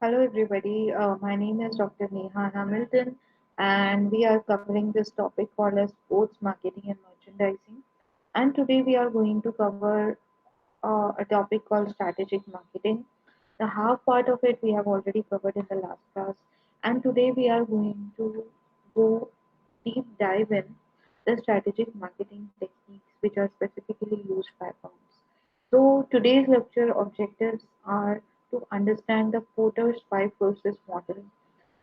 Hello, everybody. My name is Dr. Neha Hamilton, and we are covering this topic called as sports marketing and merchandising. And today we are going to cover a topic called strategic marketing. The half part of it we have already covered in the last class, and today we are going to go deep dive in the strategic marketing techniques which are specifically used by firms. So today's lecture objectives are to understand the Porter's five forces model,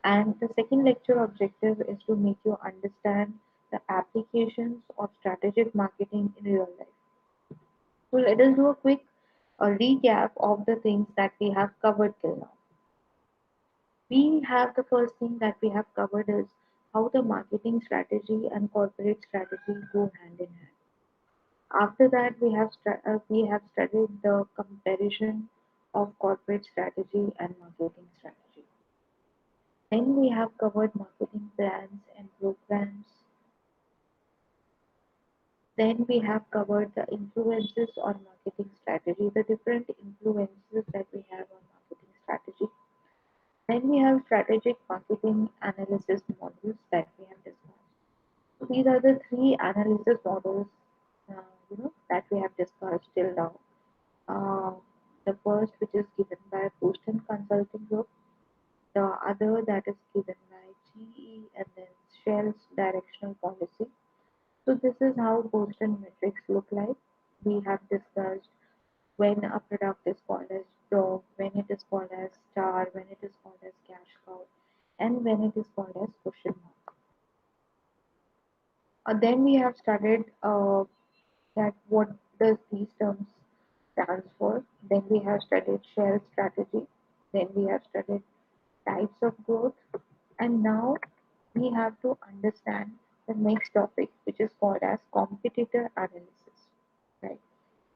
and the second lecture objective is to make you understand the applications of strategic marketing in real life. So let us do a quick recap of the things that we have covered till now. We have the first thing that we have covered is how the marketing strategy and corporate strategy go hand in hand. After that, we have studied the comparison of corporate strategy and marketing strategy. Then we have covered marketing plans and programs. Then we have covered the influences on marketing strategy, the different influences that we have on marketing strategy. Then we have strategic marketing analysis models that we have discussed. So these are the three analysis models, that we have discussed till now. Uh, the first, which is given by Boston Consulting Group, the other that is given by GE, and then Shell's directional policy. So this is how Boston metrics look like. We have discussed when a product is called as dog, when it is called as star, when it is called as cash cow, and when it is called as question mark. Then we have studied that what does these terms stands for. Then we have studied share strategy. Then we have studied types of growth. And now we have to understand the next topic, which is called as competitor analysis. Right.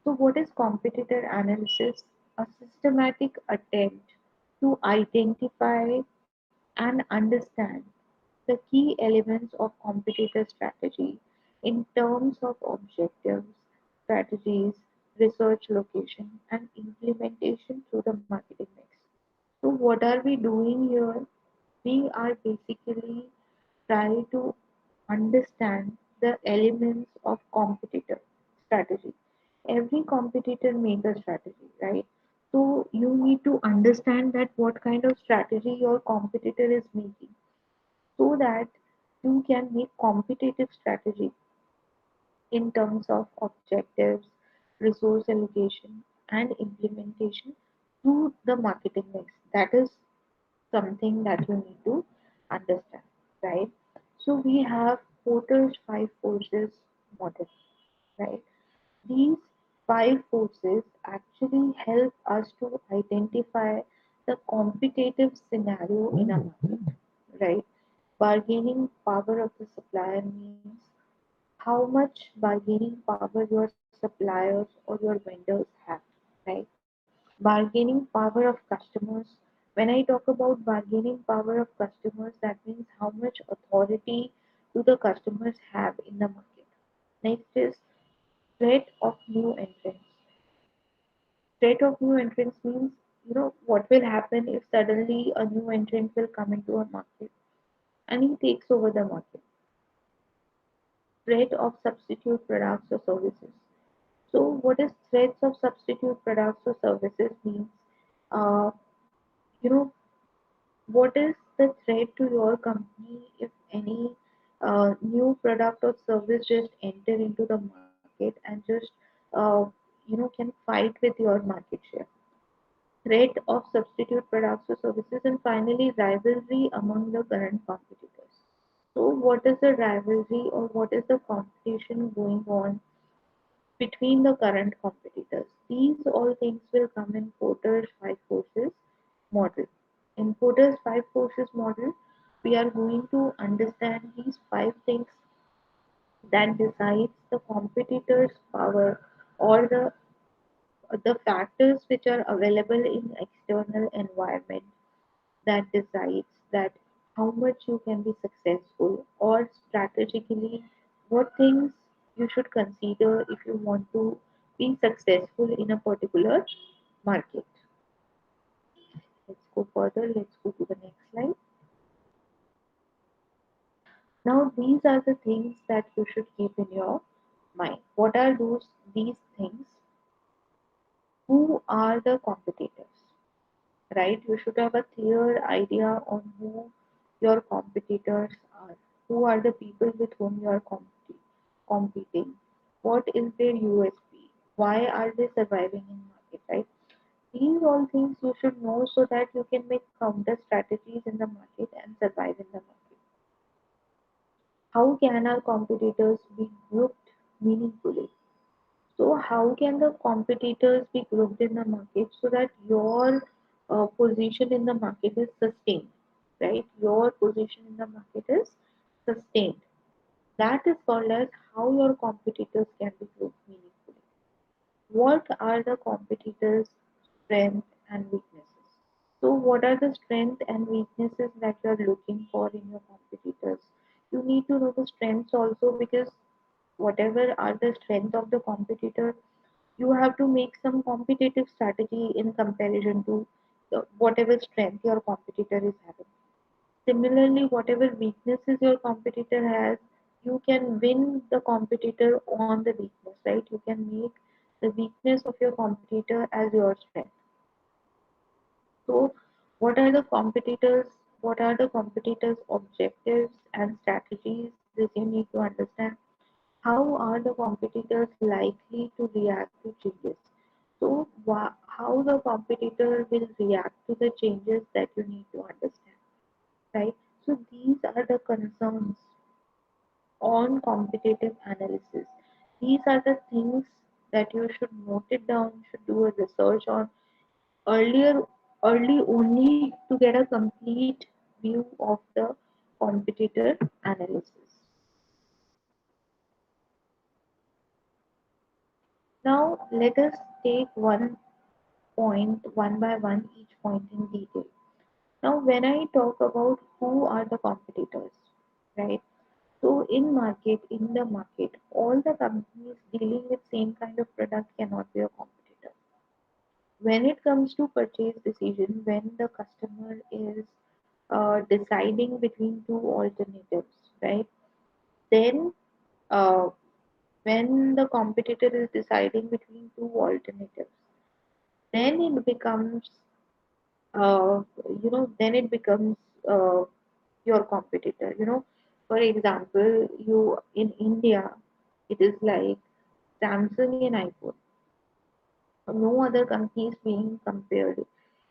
So, what is competitor analysis? A systematic attempt to identify and understand the key elements of competitor strategy in terms of objectives, strategies, research location, and implementation through the marketing mix. So, what are we doing here? We are basically trying to understand the elements of competitor strategy. Every competitor makes a strategy, right? So you need to understand that what kind of strategy your competitor is making so that you can make competitive strategy in terms of objectives, resource allocation, and implementation through the marketing mix. That is something that you need to understand, right? So we have Porter's five forces model, right? These five forces actually help us to identify the competitive scenario in a market, right? Bargaining power of the supplier means how much bargaining power your suppliers or your vendors have, right? Bargaining power of customers. When I talk about bargaining power of customers, that means how much authority do the customers have in the market. Next is threat of new entrants. Threat of new entrants means, what will happen if suddenly a new entrant will come into a market and he takes over the market. Threat of substitute products or services. So, what is threats of substitute products or services means? Uh, you know, what is the threat to your company if any new product or service just enter into the market and just uh, can fight with your market share? Threat of substitute products or services, and finally rivalry among the current competitors. So what is the rivalry or what is the competition going on between the current competitors? These all things will come in Porter's five forces model. In Porter's five forces model, we are going to understand these five things that decides the competitor's power or the factors which are available in external environment that decides that how much you can be successful or strategically what things you should consider if you want to be successful in a particular market. Let's go further. Let's go to the next slide. Now, these are the things that you should keep in your mind. What are these things? Who are the competitors? Right? You should have a clear idea on who your competitors are. Who are the people with whom you are competing? What is their USP? Why are they surviving in market? Right? These all things you should know so that you can make counter strategies in the market and survive in the market. How can our competitors be grouped meaningfully? So, how can the competitors be grouped in the market so that your position in the market is sustained, right? Your position in the market is sustained. That is called as how your competitors can be grouped meaningfully. What are the competitors' strengths and weaknesses? So, what are the strengths and weaknesses that you are looking for in your competitors? You need to know the strengths also, because whatever are the strengths of the competitor, you have to make some competitive strategy in comparison to whatever strength your competitor is having. Similarly, whatever weaknesses your competitor has, you can win the competitor on the weakness, right? You can make the weakness of your competitor as your strength. So, what are the competitors? What are the competitors' objectives and strategies? This you need to understand. How are the competitors likely to react to changes? So, how the competitor will react to the changes that you need to understand, right? So, these are the concerns on competitive analysis. These are the things that you should note it down, should do a research on earlier, early only to get a complete view of the competitor analysis. Now, let us take one point one by one, each point in detail. Now, when I talk about who are the competitors, right? So, in the market, all the companies dealing with same kind of product cannot be a competitor. When it comes to purchase decision, when the customer is deciding between two alternatives, right? Then, uh, when the competitor is deciding between two alternatives, then it becomes uh, then it becomes uh, your competitor. For example, you in India, it is like Samsung and iPhone. No other company is being compared.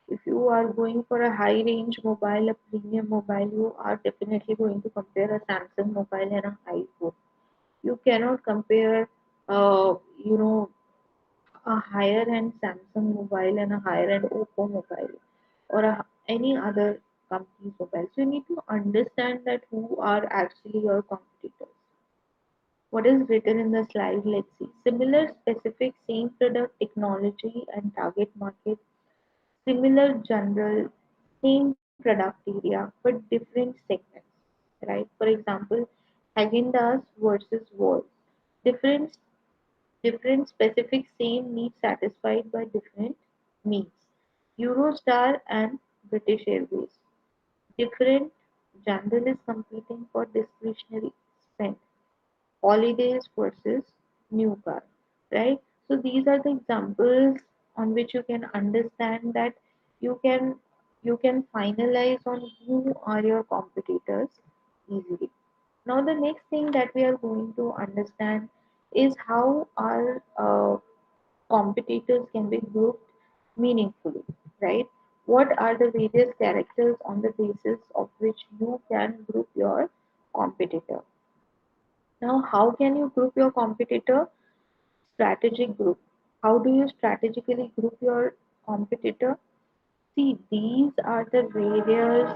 If you are going for a high range mobile, a premium mobile, you are definitely going to compare a Samsung mobile and a iPhone. You cannot compare, you know, a higher end Samsung mobile and a higher end Oppo mobile, or any other company's mobile. So you need to understand that who are actually your competitors. What is written in the slide? Let's see. Similar, specific, same product, technology, and target market. Similar, general, same product area, but different segments. Right? For example, Haagen-Dazs versus Walls. Different specific, same needs satisfied by different means. Eurostar and British Airways. Different general is competing for discretionary spend. Holidays versus new car, right? So these are the examples on which you can understand that you can you can finalize on who are your competitors easily. Now the next thing that we are going to understand is how our competitors can be grouped meaningfully, right? What are the various characters on the basis of which you can group your competitor? Now, how can you group your competitor? Strategic group. How do you strategically group your competitor? See, these are the various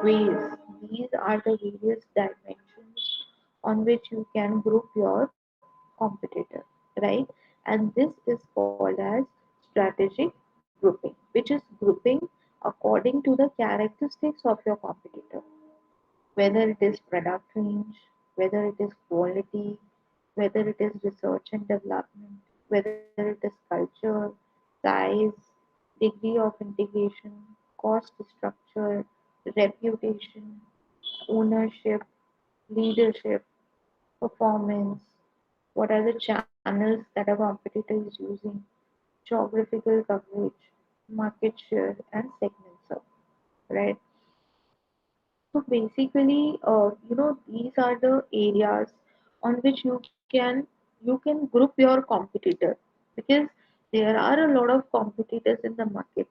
ways, these are the various dimensions on which you can group your competitor, right? And this is called as strategic grouping, which is grouping according to the characteristics of your competitor, whether it is product range, whether it is quality, whether it is research and development, whether it is culture, size, degree of integration, cost structure, reputation, ownership, leadership, performance, what are the channels that a competitor is using, geographical coverage, market share, and segments up, right? So basically, these are the areas on which you can group your competitor, because there are a lot of competitors in the market.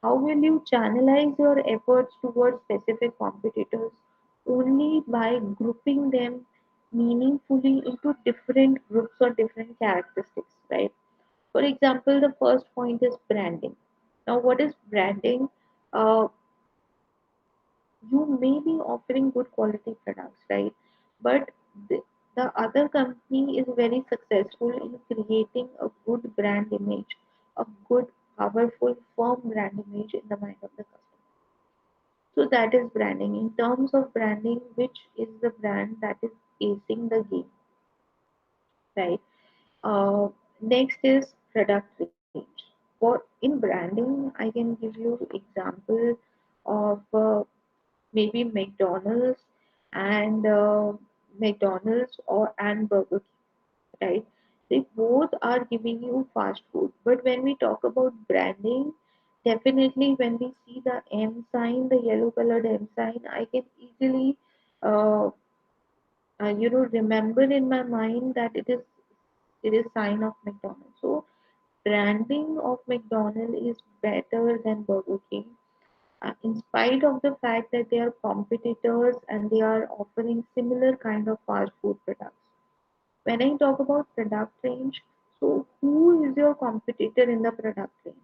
How will you channelize your efforts towards specific competitors? Only by grouping them meaningfully into different groups or different characteristics, right? For example, the first point is branding. Now, what is branding? Uh, you may be offering good quality products, right? But the other company is very successful in creating a good brand image, a good, powerful, firm brand image in the mind of the customer. So that is branding. In terms of branding, which is the brand that is acing the game, right? Uh, Next is product range. For in branding, I can give you example of maybe McDonald's or and Burger King, right? They both are giving you fast food. But when we talk about branding, definitely when we see the M sign, the yellow colored M sign, I can easily uh, remember in my mind that it is sign of McDonald's. So branding of McDonald's is better than Burger King, in spite of the fact that they are competitors and they are offering similar kind of fast food products. When I talk about product range, so who is your competitor in the product range?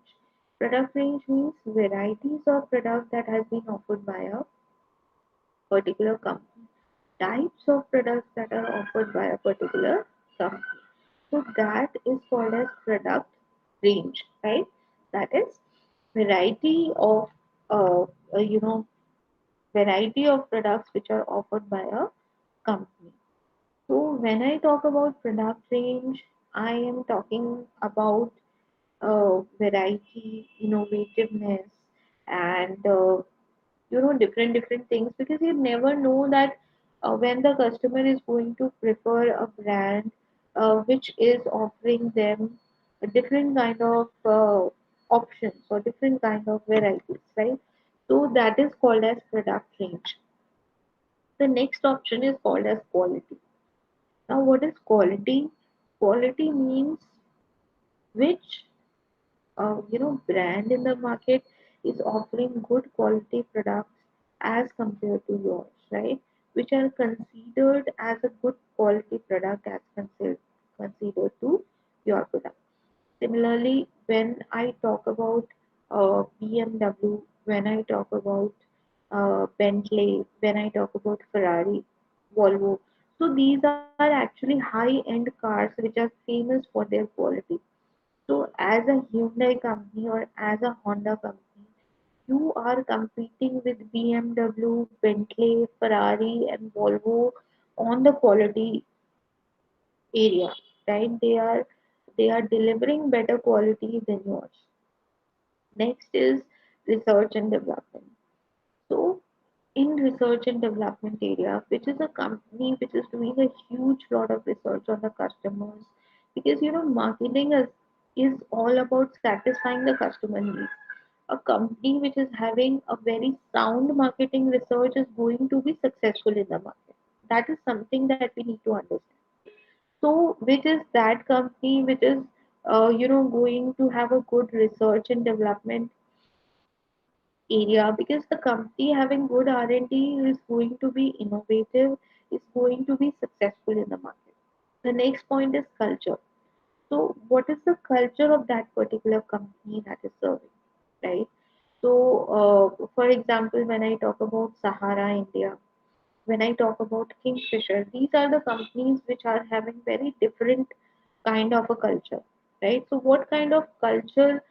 Product range means varieties of product that has been offered by a particular company, types of products that are offered by a particular company. So that is called as product range, right? That is variety of uh, uh, you know variety of products which are offered by a company. So when I talk about product range, I am talking about variety, innovativeness, and different things, because you never know that when the customer is going to prefer a brand which is offering them a different kind of options or different kind of varieties, right? So that is called as product range. The next option is called as quality. Now, what is quality? Quality means which brand in the market is offering good quality products as compared to yours, right? Which are considered as a good quality product as considered to your product. Similarly, when I talk about BMW, when I talk about Bentley, when I talk about Ferrari, Volvo, so these are actually high-end cars which are famous for their quality. So, as a Hyundai company or as a Honda company, you are competing with BMW, Bentley, Ferrari, and Volvo on the quality area, right? They are delivering better quality than yours. Next is research and development. So, in research and development area, which is a company which is doing a huge lot of research on the customers, because marketing is all about satisfying the customer needs. A company which is having a very sound marketing research is going to be successful in the market. That is something that we need to understand. So, which is that company which is going to have a good research and development area, because the company having good R&D is going to be innovative, is going to be successful in the market. The next point is culture. So, what is the culture of that particular company that is serving, right? So, for example, when I talk about Sahara India, when I talk about Kingfisher, these are the companies which are having very different kind of a culture, right? So, what kind of culture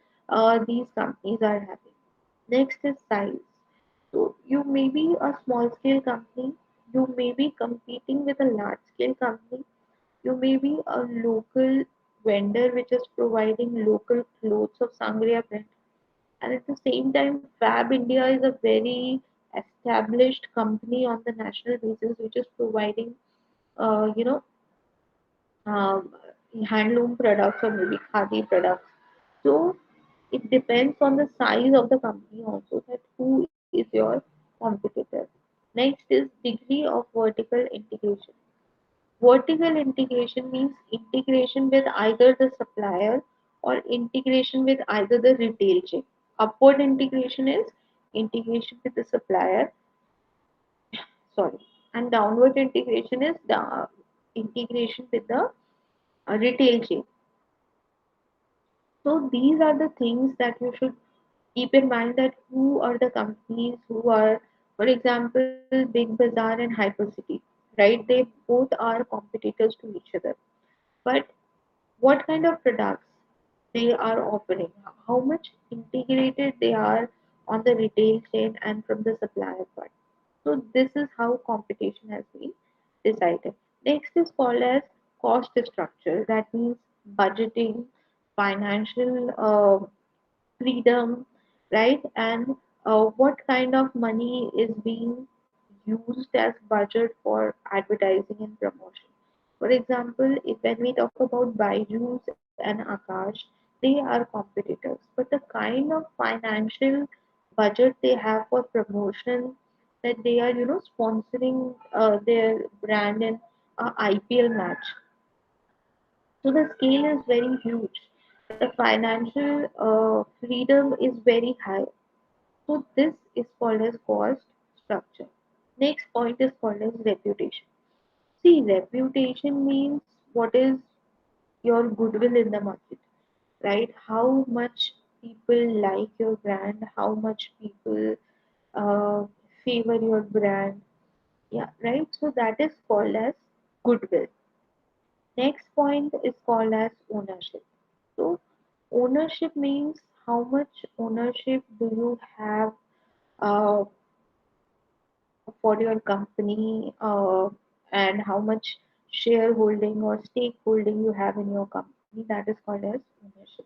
these companies are having? Next is size. So you may be a small scale company, you may be competing with a large scale company, you may be a local vendor which is providing local clothes of Sangria print, And at the same time, Fab India is a very established company on the national basis, which is providing, uh, you know, um, handloom products or maybe khadi products. So it depends on the size of the company also that who is your competitor. Next is degree of vertical integration. Vertical integration means integration with either the supplier or integration with either the retail chain. Upward integration is integration with the supplier, sorry, and downward integration is the integration with the retail chain. So these are the things that you should keep in mind, that who are the companies who are, for example, Big Bazaar and Hypercity, right? They both are competitors to each other. But what kind of products they are offering, how much integrated they are on the retail chain and from the supplier part. So this is how competition has been decided. Next is called as cost structure. That means budgeting, financial freedom, right? And what kind of money is being used as budget for advertising and promotion. For example, if when we talk about Byju's and Akash, they are competitors, but the kind of financial budget they have for promotion, that they are, sponsoring their brand in a IPL match. So the scale is very huge. The financial freedom is very high. So this is called as cost structure. Next point is called as reputation. See, reputation means what is your goodwill in the market, right? How much people like your brand, how much people uh, favor your brand. Yeah, right. So that is called as goodwill. Next point is called as ownership. So ownership means how much ownership do you have uh, for your company, and how much shareholding or stakeholding you have in your company. That is called as ownership.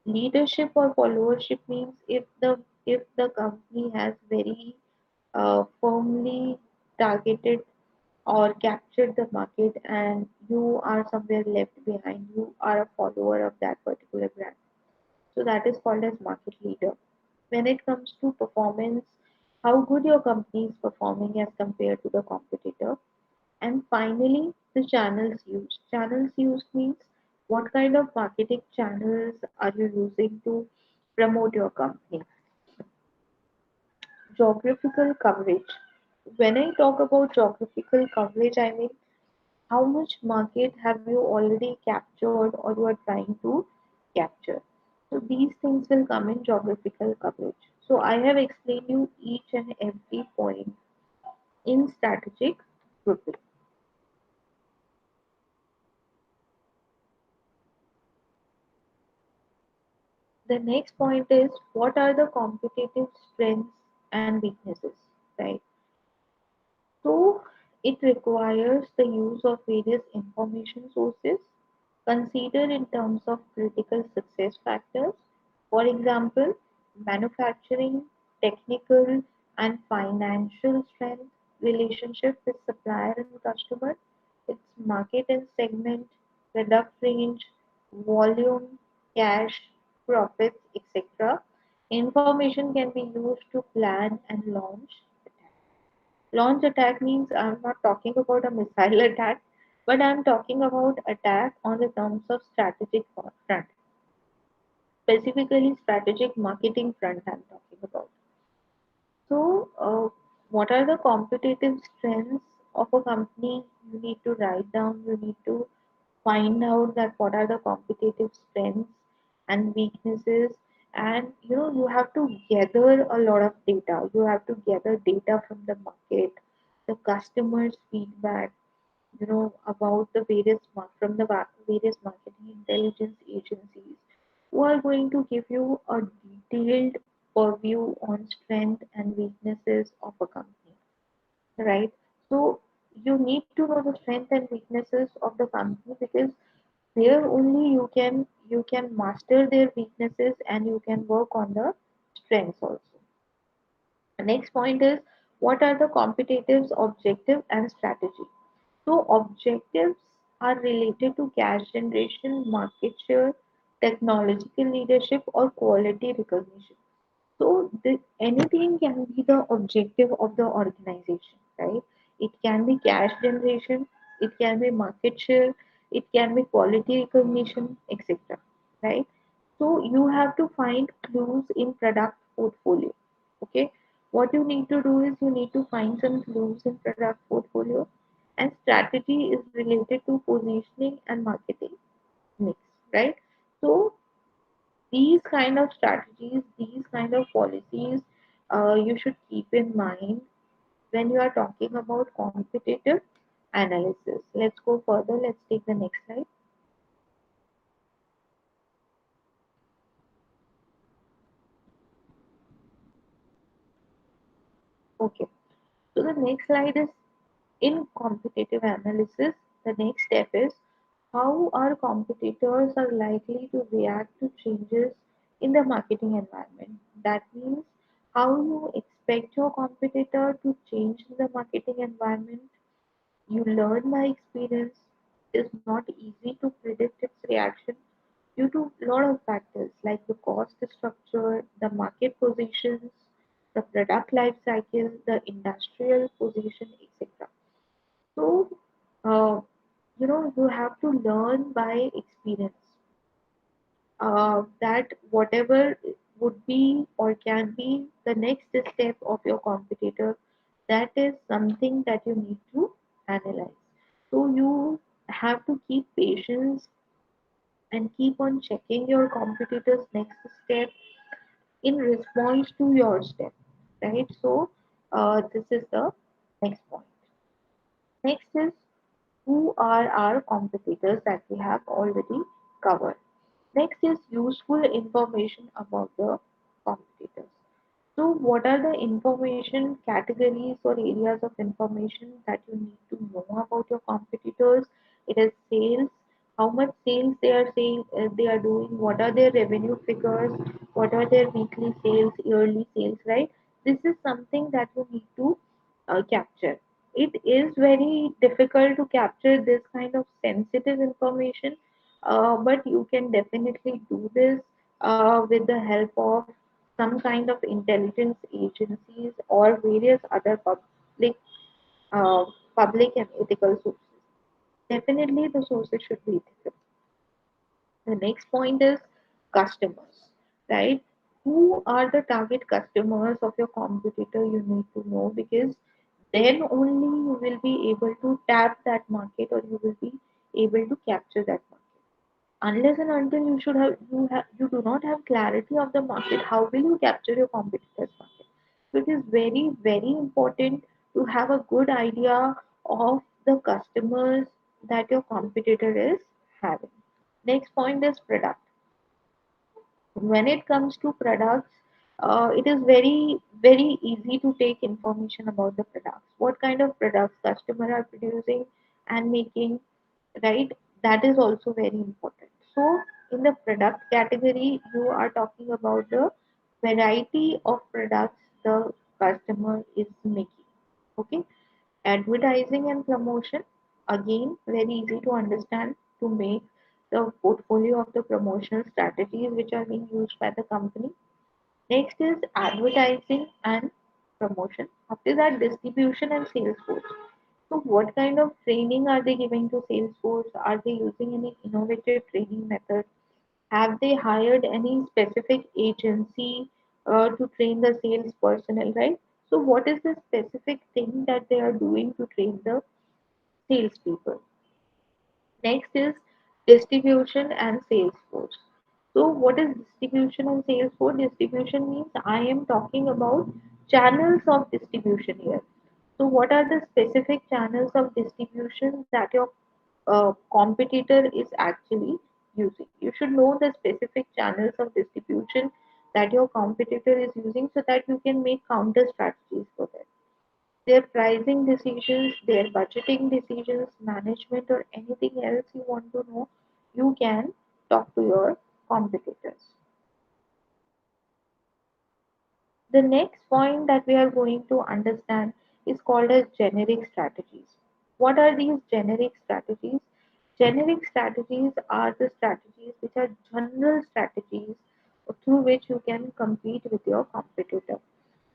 Leadership or followership means if the company has very firmly targeted or captured the market and you are somewhere left behind, you are a follower of that particular brand. So that is called as market leader. When it comes to performance, how good your company is performing as compared to the competitor. And finally, the channels used. Channels used means what kind of marketing channels are you using to promote your company. Geographical coverage. When I talk about geographical coverage, I mean how much market have you already captured or you are trying to capture. So these things will come in geographical coverage. So I have explained you each and every point in strategic grouping. The next point is what are the competitive strengths and weaknesses, right? So it requires the use of various information sources considered in terms of critical success factors. For example, manufacturing, technical and financial strength, relationship with supplier and customer, its market and segment, product range, volume, cash, profits, etc. Information can be used to plan and launch. Launch attack means I'm not talking about a missile attack, but I'm talking about attack on the terms of strategic front, specifically strategic marketing front I'm talking about. So, what are the competitive strengths of a company? You need to write down, you need to find out that what are the competitive strengths and weaknesses, and you have to gather a lot of data. You have to gather data from the market, the customers' feedback, about the from the various marketing intelligence agencies who are going to give you a detailed purview on strength and weaknesses of a company, right? So you need to know the strength and weaknesses of the company, because there only you can master their weaknesses and you can work on the strengths also. The next point is what are the competitors' objective and strategy. So objectives are related to cash generation, market share, technological leadership, or quality recognition. So anything can be the objective of the organization, right? It can be cash generation, it can be market share, it can be quality recognition, etc. Right? So you have to find clues in product portfolio. Okay. What you need to do is you need to find some clues in product portfolio, and strategy is related to positioning and marketing mix, right? So these kind of strategies, these kind of policies, you should keep in mind when you are talking about competitive analysis. Let's go further. Let's take the next slide. Okay. So the next slide is in competitive analysis. The next step is how our competitors are likely to react to changes in the marketing environment. That means how you expect your competitor to change in the marketing environment. You learn by experience. It is not easy to predict its reaction due to a lot of factors like the cost structure, the market positions, the product life cycle, the industrial position, etc. So, uh, you have to learn by experience that whatever would be or can be the next step of your competitor, that is something that you need to analyze. So you have to keep patience and keep on checking your competitor's next step in response to your step, right? So this is the next point. Next is who are our competitors that we have already covered. Next is useful information about the competitors. So, what are the information categories or areas of information that you need to know about your competitors? It is sales, how much sales they are doing, what are their revenue figures, what are their weekly sales, yearly sales, right? This is something that you need to capture. It is very difficult to capture this kind of sensitive information, but you can definitely do this with the help of some kind of intelligence agencies or various other uh, public and ethical sources. Definitely, the sources should be ethical. The next point is customers, right? Who are the target customers of your competitor? You need to know because then only you will be able to tap that market or you will be able to capture that market. Unless and until you do not have clarity of the market, how will you capture your competitors market? So it is very important to have a good idea of the customers that your competitor is having. Next point is product. When it comes to products, it is very easy to take information about the products, what kind of products customer are producing and making, right? That is also very important. So in the product category you are talking about the variety of products the customer is making. Okay. Advertising and promotion, again very easy to understand, to make the portfolio of the promotional strategies which are being used by the company. Next is advertising and promotion. After that, distribution and sales force. So what kind of training are they giving to sales force? Are they using any innovative training method? Have they hired any specific agency to train the sales personnel, right? So what is the specific thing that they are doing to train the salespeople? Next is distribution and sales force. So, what is distribution and sales force? Distribution means I am talking about channels of distribution here. So, what are the specific channels of distribution that your competitor is actually using? You should know the specific channels of distribution that your competitor is using so that you can make counter strategies for that. Their pricing decisions, their budgeting decisions, management, or anything else you want to know, you can talk to your competitors. The next point that we are going to understand is called as generic strategies. What are these generic strategies? Generic strategies are the strategies which are general strategies through which you can compete with your competitor.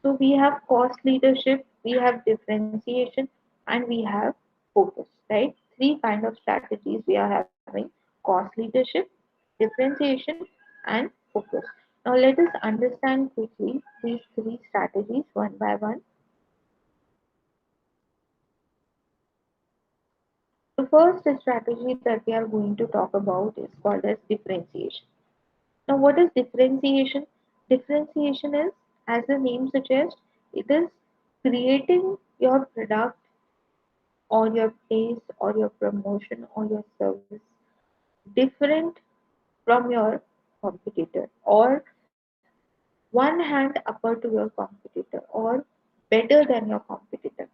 So we have cost leadership, we have differentiation, and we have focus, right? Three kind of strategies we are having: cost leadership, differentiation, and focus. Now let us understand quickly these three strategies one by one. The first strategy that we are going to talk about is called as differentiation. Now what is differentiation? Differentiation is, as the name suggests, it is creating your product or your place or your promotion or your service different from your competitor, or one hand upper to your competitor, or better than your competitor.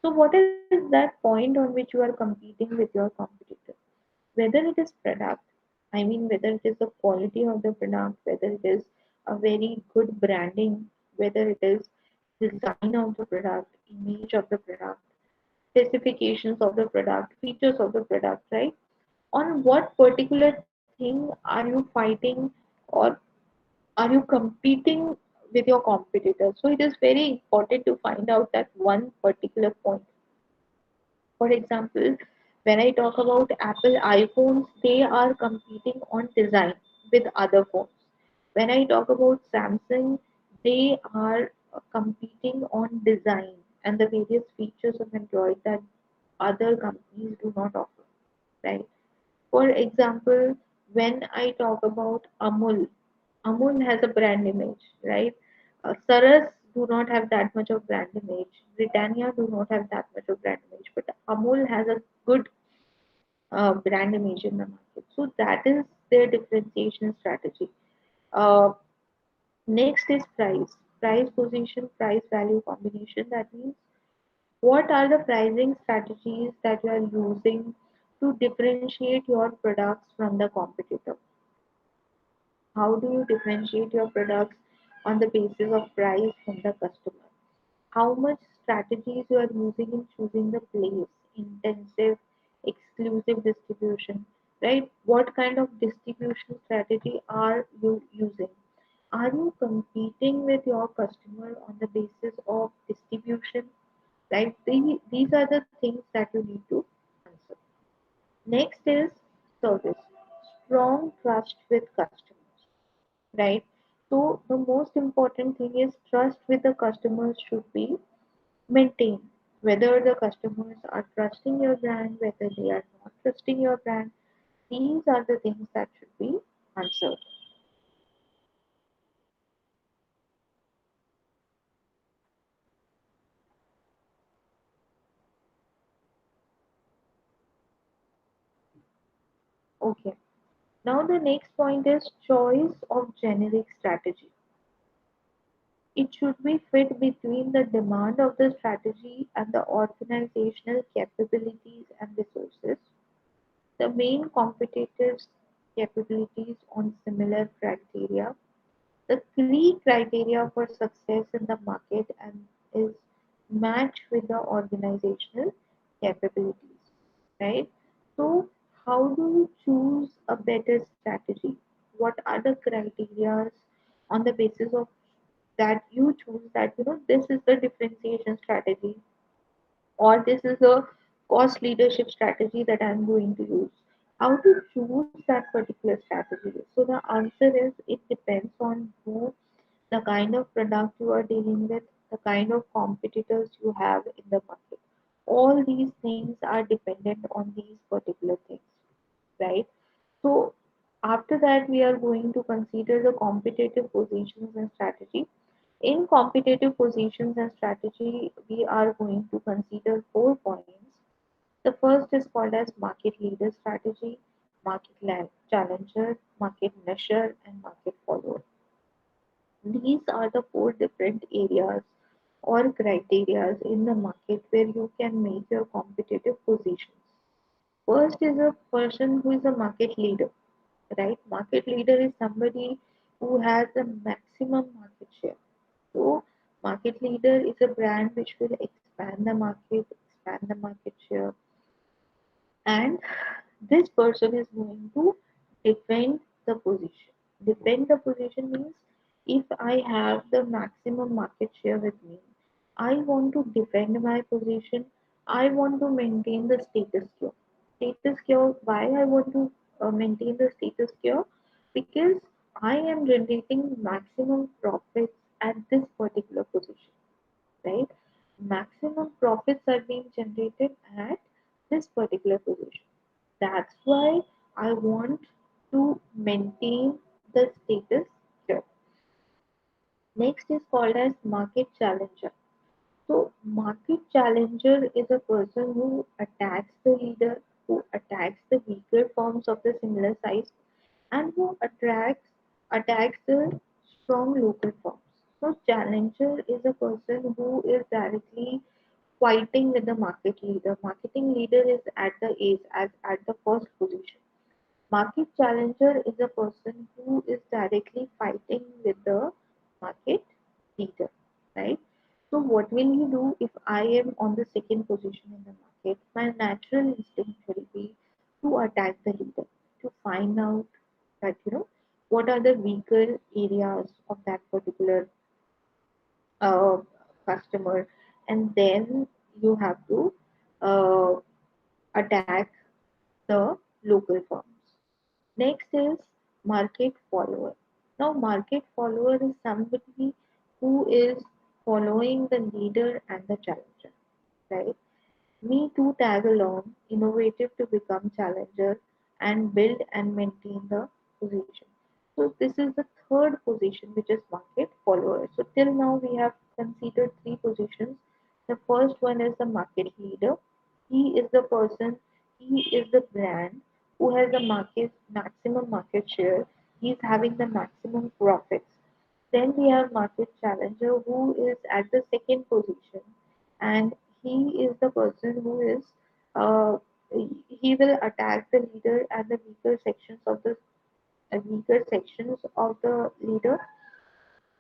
So what is that point on which you are competing with your competitor? Whether it is product, I mean whether it is the quality of the product, whether it is a very good branding, whether it is design of the product, image of the product, specifications of the product, features of the product, right? On what particular thing are you fighting, or are you competing with your competitors? So it is very important to find out that one particular point. For example, when I talk about Apple iPhones, they are competing on design with other phones. When I talk about Samsung, they are competing on design and the various features of Android that other companies do not offer, right? For example, when I talk about Amul, Amul has a brand image, right? Saras do not have that much of brand image. Britannia do not have that much of brand image, but Amul has a good brand image in the market. So that is their differentiation strategy. Uh, Next is price. Price position, price value combination. That means what are the pricing strategies that you are using to differentiate your products from the competitor? How do you differentiate your products on the basis of price from the customer? How much strategies you are using in choosing the place, intensive, exclusive distribution, right? What kind of distribution strategy are you using? Are you competing with your customer on the basis of distribution, right? These are the things that you need to answer. Next is service. Strong trust with customers, right? So the most important thing is trust with the customers should be maintained. Whether the customers are trusting your brand, whether they are not trusting your brand, these are the things that should be answered. Okay. Now the next point is choice of generic strategy. It should be fit between the demand of the strategy and the organizational capabilities and resources. The main competitors' capabilities on similar criteria. The key criteria for success in the market and is match with the organizational capabilities, right? So, how do you choose a better strategy? What are the criteria on the basis of that you choose that this is the differentiation strategy, or this is a cost leadership strategy that I'm going to use? How to choose that particular strategy? So the answer is it depends on who, the kind of product you are dealing with, the kind of competitors you have in the market. All these things are dependent on these particular things, right? So after that, we are going to consider the competitive positions and strategy. In competitive positions and strategy, we are going to consider 4 points. The first is called as market leader strategy, challenger, market measure, and market follower. These are the four different areas or criteria in the market where you can make your competitive positions. First is a person who is a market leader, right? Market leader is somebody who has a maximum market share. So, market leader is a brand which will expand the market, expand the market share, and this person is going to defend the position. Defend the position means if I have the maximum market share with me, I want to defend my position. I want to maintain the status quo. Status quo, why I want to maintain the status quo? Because I am generating maximum profits at this particular position, right? Maximum profits are being generated at this particular position. That's why I want to maintain the status quo. Next is called as market challenger. So, market challenger is a person who attacks the leader, who attacks the weaker forms of the similar size, and who attacks the strong local forms. So, challenger is a person who is directly fighting with the market leader. Marketing leader is at the ace as at the first position. Market challenger is a person who is directly fighting with the market leader, right? So what will you do if I am on the second position in the market? My natural instinct will be to attack the leader, to find out that what are the weaker areas of that particular uh, customer, and then you have to uh, attack the local firms. Next is market follower. Now, market follower is somebody who is following the leader and the challenger, right? Me too tag along, innovative to become challenger, and build and maintain the position. So this is the third position, which is market follower. So till now we have considered three positions. The first one is the market leader. He is the person, he is the brand who has the market maximum market share. He is having the maximum profits. Then we have market challenger who is at the second position, and he is the person who is uh, he will attack the leader and the weaker sections of the leader.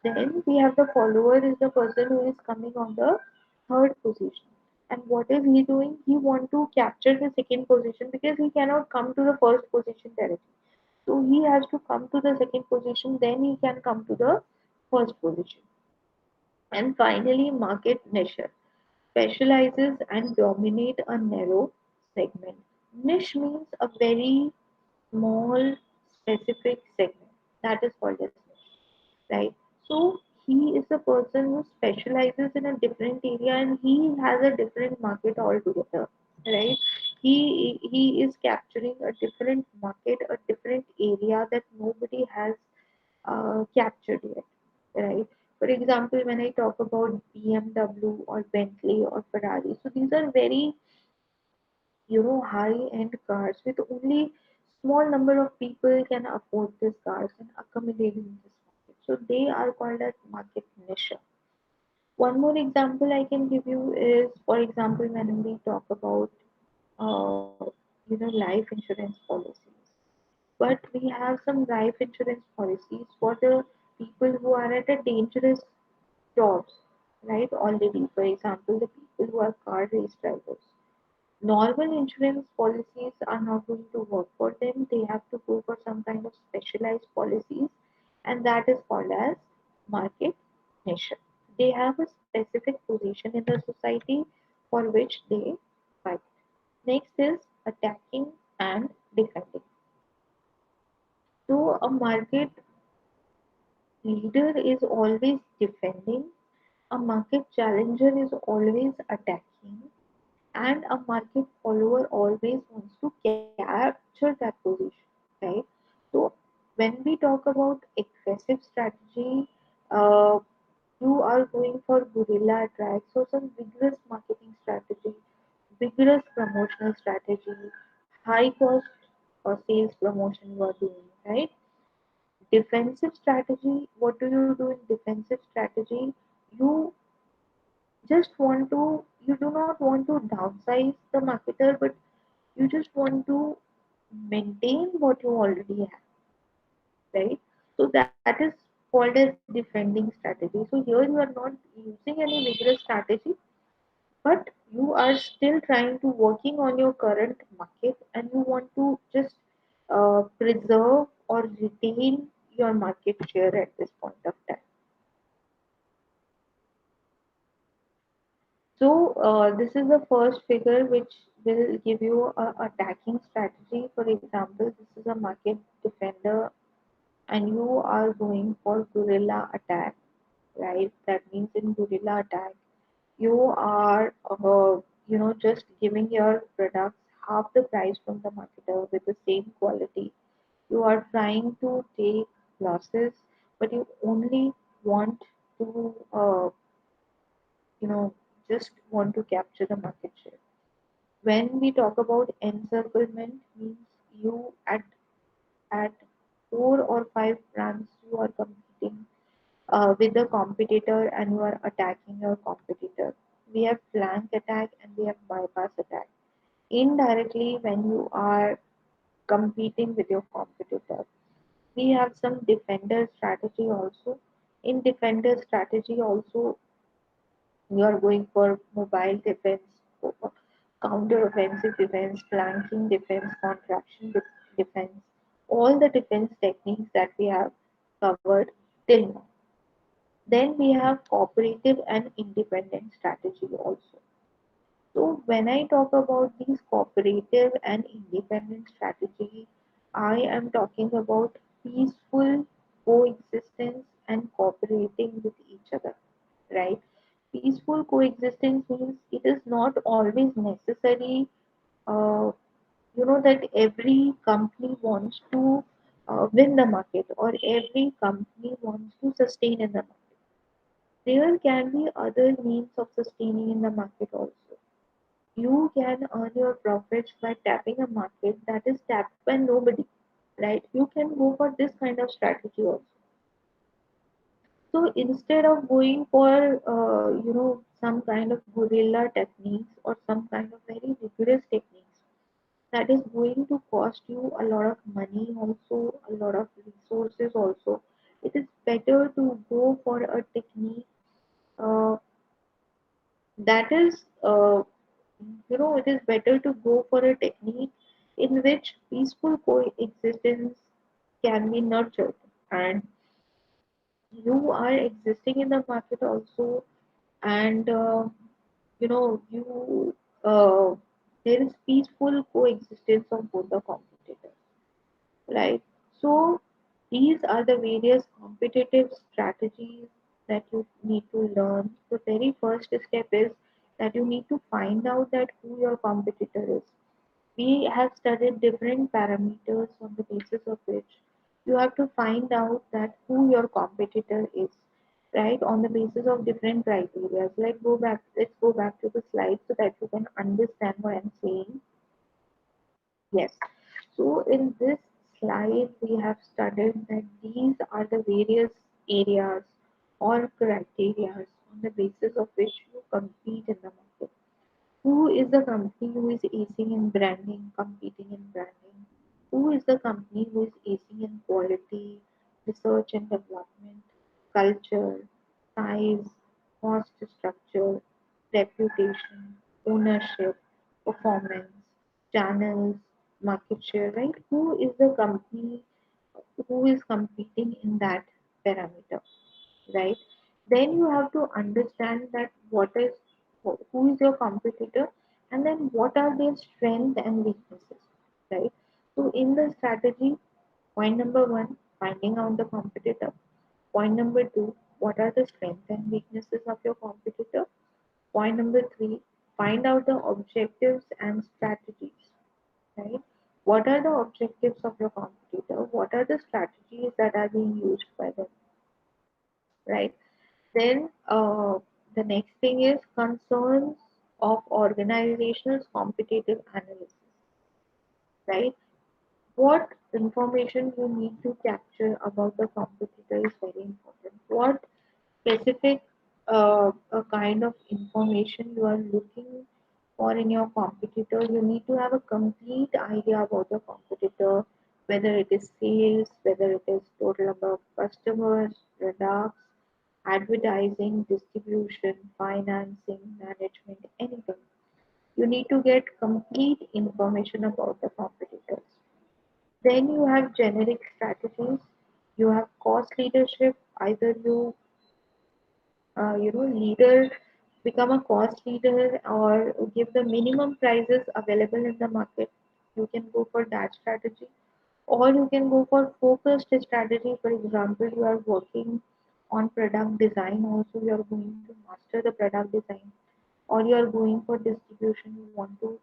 Then we have the follower is the person who is coming on the third position. And what is he doing? He want to capture the second position because he cannot come to the first position directly. So he has to come to the second position, then he can come to the first position. And finally, market niche specializes and dominate a narrow segment. Niche means a very small specific segment. That is called as niche, right? So he is a person who specializes in a different area and he has a different market altogether, right? He is capturing a different market, a different area that nobody has captured yet, right? For example, when I talk about BMW or Bentley or Ferrari, so these are very high-end cars with only small number of people can afford these cars and accommodate in this market. So they are called as market niche. One more example I can give you is, for example, when we talk about life insurance policies. But we have some life insurance policies for the people who are at a dangerous jobs, right? Already, for example, the people who are car race drivers. Normal insurance policies are not going to work for them. They have to go for some kind of specialized policies, and that is called as market niche. They have a specific position in the society for which they fight. Next is attacking and defending. So, a market leader is always defending, a market challenger is always attacking, and a market follower always wants to capture that position, right? So when we talk about aggressive strategy, uh, you are going for guerrilla attacks, so some vigorous marketing strategy, vigorous promotional strategy, high cost or sales promotion you are doing, right? Defensive strategy, what do you do in defensive strategy? You you do not want to downsize the marketer, but you just want to maintain what you already have, right? So that is called as defending strategy. So here you are not using any vigorous strategy, but you are still trying to working on your current market, and you want to just preserve or retain your market share at this point of time. So this is the first figure which will give you a attacking strategy. For example, this is a market defender and you are going for guerrilla attack, right? That means in guerrilla attack, you are, just giving your products half the price from the marketer with the same quality. You are trying to take losses, but you only want to, you know, just want to capture the market share. When we talk about encirclement, means you at four or five brands you are competing with the competitor and you are attacking your competitor. We have flank attack and we have bypass attack. Indirectly, when you are competing with your competitor, we have some defender strategy also. In defender strategy also, you are going for mobile defense, counter offensive defense, flanking defense, defense, all the defense techniques that we have covered till now. Then we have cooperative and independent strategy also. So when I talk about these cooperative and independent strategy, I am talking about peaceful coexistence and cooperating with each other, right? Peaceful coexistence means it is not always necessary, uh, that every company wants to win the market or every company wants to sustain in the market. There can be other means of sustaining in the market also. You can earn your profits by tapping a market that is tapped by nobody, right? You can go for this kind of strategy also. So instead of going for, some kind of guerrilla techniques or some kind of very rigorous techniques, that is going to cost you a lot of money also, a lot of resources also. It is better to go for a technique uh, that is, it is better to go for a technique in which peaceful coexistence can be nurtured and you are existing in the market also, and you there is peaceful coexistence of both the competitors, right? So these are the various competitive strategies that you need to learn. The very first step is that you need to find out that who your competitor is. We have studied different parameters on the basis of which you have to find out that who your competitor is, right? On the basis of different criteria. Let's go back to the slide so that you can understand what I'm saying. Yes. So in this slide, we have studied that these are the various areas or criteria on the basis of which you compete in the market. Who is the company who is acing in branding, competing in branding? Who is the company who is acing in quality, research and development, culture, size, cost structure, reputation, ownership, performance, channels, market share, right? Who is the company who is competing in that parameter, right? Then you have to understand that who is your competitor, and then what are their strengths and weaknesses, right? So in the strategy, point number one, finding out the competitor. Point number two, what are the strengths and weaknesses of your competitor? Point number three, find out the objectives and strategies, right? What are the objectives of your competitor? What are the strategies that are being used by them, right? Then the next thing is concerns of organizational competitive analysis, right? What information you need to capture about the competitor is very important. What specific a kind of information you are looking for in your competitor? You need to have a complete idea about your competitor, whether it is sales, whether it is total number of customers, products, advertising, distribution, financing, management, anything. You need to get complete information about the competitors. Then you have generic strategies. You have cost leadership. Either leader become a cost leader or give the minimum prices available in the market. You can go for that strategy, or you can go for focused strategy. For example, you are working on product design, also you are going to master the product design, or you are going for distribution, you want to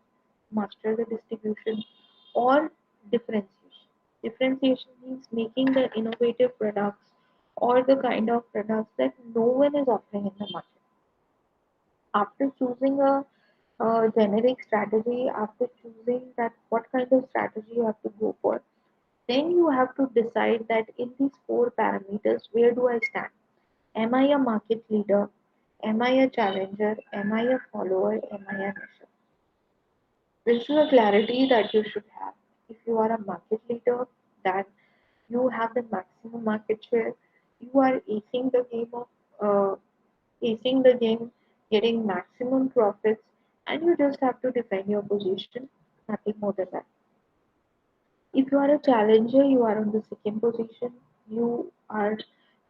master the distribution, or differentiation means making the innovative products or the kind of products that no one is offering in the market. After choosing a generic strategy, after choosing that what kind of strategy you have to go for, then you have to decide that in these four parameters, where do I stand? Am I a market leader? Am I a challenger? Am I a follower? Am I a nisher? This is a clarity that you should have. If you are a market leader, then you have the maximum market share. You are acing the game, getting maximum profits, and you just have to defend your position, nothing more than that. If you are a challenger, you are on the second position. You are,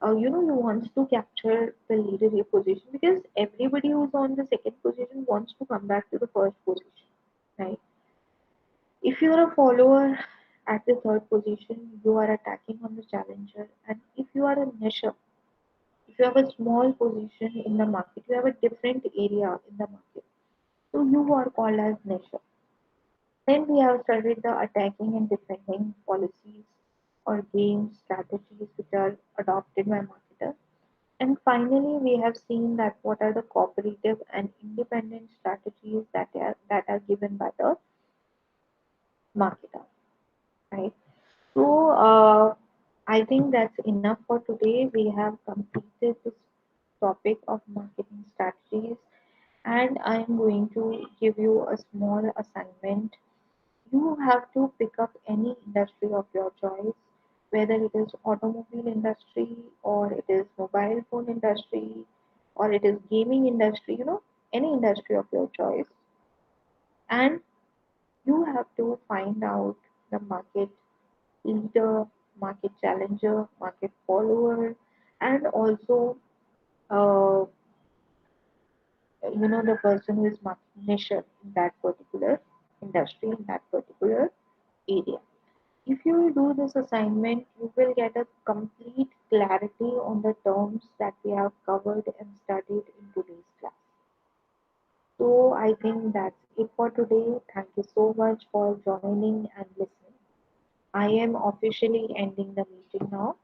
you want to capture the leadership position because everybody who's on the second position wants to come back to the first position, right? If you are a follower at the third position, you are attacking on the challenger. And if you are a niche, if you have a small position in the market, you have a different area in the market. So you are called as niche. Then we have studied the attacking and defending policies or game strategies which are adopted by marketers. And finally, we have seen that what are the cooperative and independent strategies that are given by the marketer, right? So I think that's enough for today. We have completed this topic of marketing strategies, and I am going to give you a small assignment. You have to pick up any industry of your choice, whether it is automobile industry or it is mobile phone industry or it is gaming industry, any industry of your choice. And you have to find out the market leader, market challenger, market follower, and also, uh, the person who is market niche in that particular industry, in that particular area. If you will do this assignment, you will get a complete clarity on the terms that we have covered and studied in today's class. So I think that's it for today. Thank you so much for joining and listening. I am officially ending the meeting now.